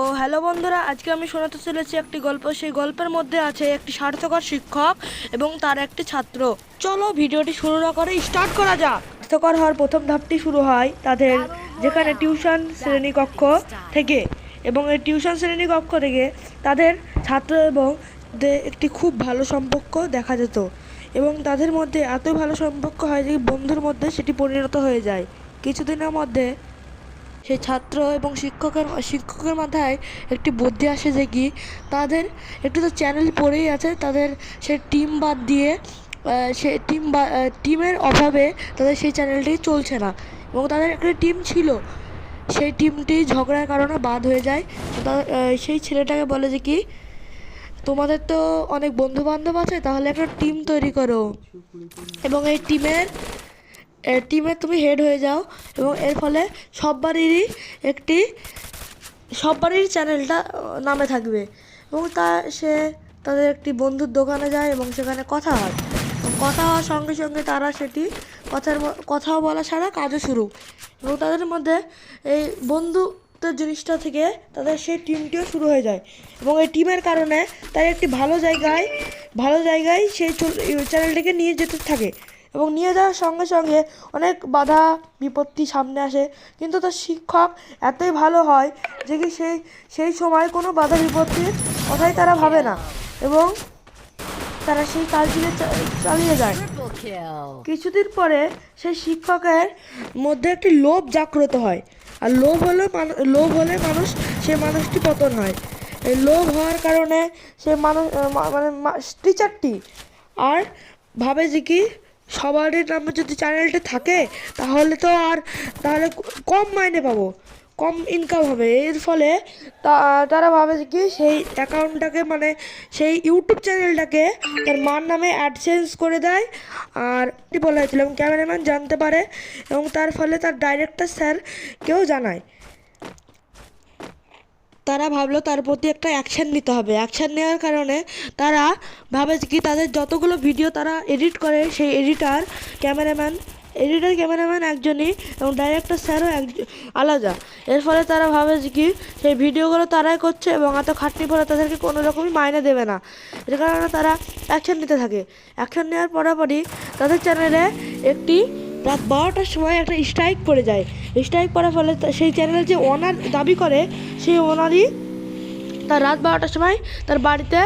তো হ্যালো বন্ধুরা, আজকে আমি শোনাতে চলেছি একটি গল্প। সেই গল্পের মধ্যে আছে একটি স্বার্থকর শিক্ষক এবং তার একটি ছাত্র। চলো ভিডিওটি শুরু না করে স্টার্ট করা যাক। স্বার্থকর হওয়ার প্রথম ধাপটি শুরু হয় তাদের যেখানে টিউশন শ্রেণীকক্ষ থেকে, এবং এই টিউশন শ্রেণীকক্ষ থেকে তাদের ছাত্র এবং একটি খুব ভালো সম্পর্ক দেখা যেত, এবং তাদের মধ্যে এত ভালো সম্পর্ক হয় যে বন্ধুর মধ্যে সেটি পরিণত হয়ে যায়। কিছুদিনের মধ্যে সেই ছাত্র এবং শিক্ষকের মাথায় একটি বুদ্ধি আসে যে কি তাদের একটু তো চ্যানেল পড়েই আছে, তাদের সেই টিম বাদ দিয়ে সেই টিমের অভাবে তাদের সেই চ্যানেলটি চলছে না, এবং তাদের একটা টিম ছিল, সেই টিমটি ঝগড়ার কারণে বাদ হয়ে যায়। সেই ছেলেটাকে বলে যে কি, তোমাদের তো অনেক বন্ধু বান্ধব আছে, তাহলে একটা টিম তৈরি করো এবং এই টিমে তুমি হেড হয়ে যাও, এবং এর ফলে সবারই চ্যানেলটা নামে থাকবে। এবং তাদের একটি বন্ধুর দোকানে যায় এবং সেখানে কথা হয়। কথা হওয়ার সঙ্গে সঙ্গে তারা সেটি কথাও বলা ছাড়া কাজও শুরু, এবং তাদের মধ্যে এই বন্ধুত্বের জিনিসটা থেকে তাদের সেই টিমটিও শুরু হয়ে যায়, এবং এই টিমের কারণে তারা একটি ভালো জায়গায় সেই চ্যানেলটিকে নিয়ে যেতে থাকে, এবং নিয়ে যাওয়ার সঙ্গে সঙ্গে অনেক বাধা বিপত্তি সামনে আসে। কিন্তু তার শিক্ষক এতই ভালো হয় যে কি সেই সময় কোনো বাধা বিপত্তির কথাই তারা ভাবে না, এবং তারা সেই কাজগুলো চালিয়ে যায়। কিছুদিন পরে সেই শিক্ষকের মধ্যে একটি লোভ জাগ্রত হয়, আর লোভ হলে সেই মানুষটি পতন হয়। এই লোভ হওয়ার কারণে সে টিচারটি আর ভাবে যে কি, সবারই নামে যদি চ্যানেলটি থাকে তাহলে কম মাইনে পাবো, কম ইনকাম হবে। এর ফলে তারা ভাবে যে কি, সেই অ্যাকাউন্টটাকে সেই ইউটিউব চ্যানেলটাকে তার মার নামে অ্যাডসেন্স করে দেয়। আর বলা হয়েছিল এবং ক্যামেরাম্যান জানতে পারে, এবং তার ফলে তার ডাইরেক্টর স্যার কেউ জানায়। তারা ভাবলো তার প্রতি একটা অ্যাকশান নিতে হবে। অ্যাকশান নেওয়ার কারণে তারা ভাবে কি, তাদের যতগুলো ভিডিও তারা এডিট করে সেই ক্যামেরাম্যান একজনই, এবং ডাইরেক্টর স্যারও আলাদা। এর ফলে তারা ভাবে যে কি, সেই ভিডিওগুলো তারাই করছে এবং এত খাটনি পরে তাদেরকে কোনো রকমই মাইনে দেবে না। এর কারণে তারা অ্যাকশান নিতে থাকে। অ্যাকশান নেওয়ার পরপরই তাদের চ্যানেলে রাত 12টার সময় একটা স্ট্রাইক পড়ে যায়। স্ট্রাইক পড়ার ফলে সেই চ্যানেলের যে ওনার দাবি করে, সেই ওনারই তার রাত 12টার সময় তার বাড়িতে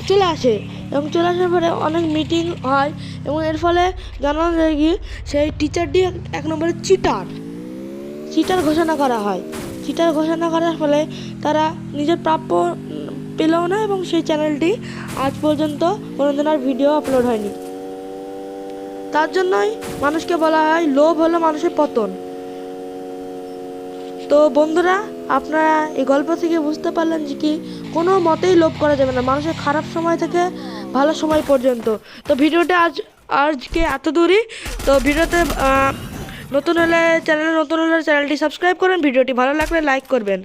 চলে আসে, এবং চলে আসার পরে অনেক মিটিং হয়, এবং এর ফলে জানানো যায় কি, সেই টিচারটি এক নম্বরে চিটার ঘোষণা করা হয়। চিটার ঘোষণা করার ফলে তারা নিজের প্রাপ্য পেলেও না, এবং সেই চ্যানেলটি আজ পর্যন্ত কোনোদিন আর ভিডিও আপলোড হয়নি। তার জন্যই মানুষকে বলা হয় লোভ হলো মানুষের পতন। তো বন্ধুরা, আপনারা এই গল্প থেকে বুঝতে পারলেন যে কি, কোনো মতেই লোভ করা যাবে না মানুষের খারাপ সময় থেকে ভালো সময় পর্যন্ত। তো ভিডিওটা আজকে এত দূরই। তো ভিডিওতে নতুন হলে চ্যানেলটি সাবস্ক্রাইব করবেন, ভিডিওটি ভালো লাগলে লাইক করবেন।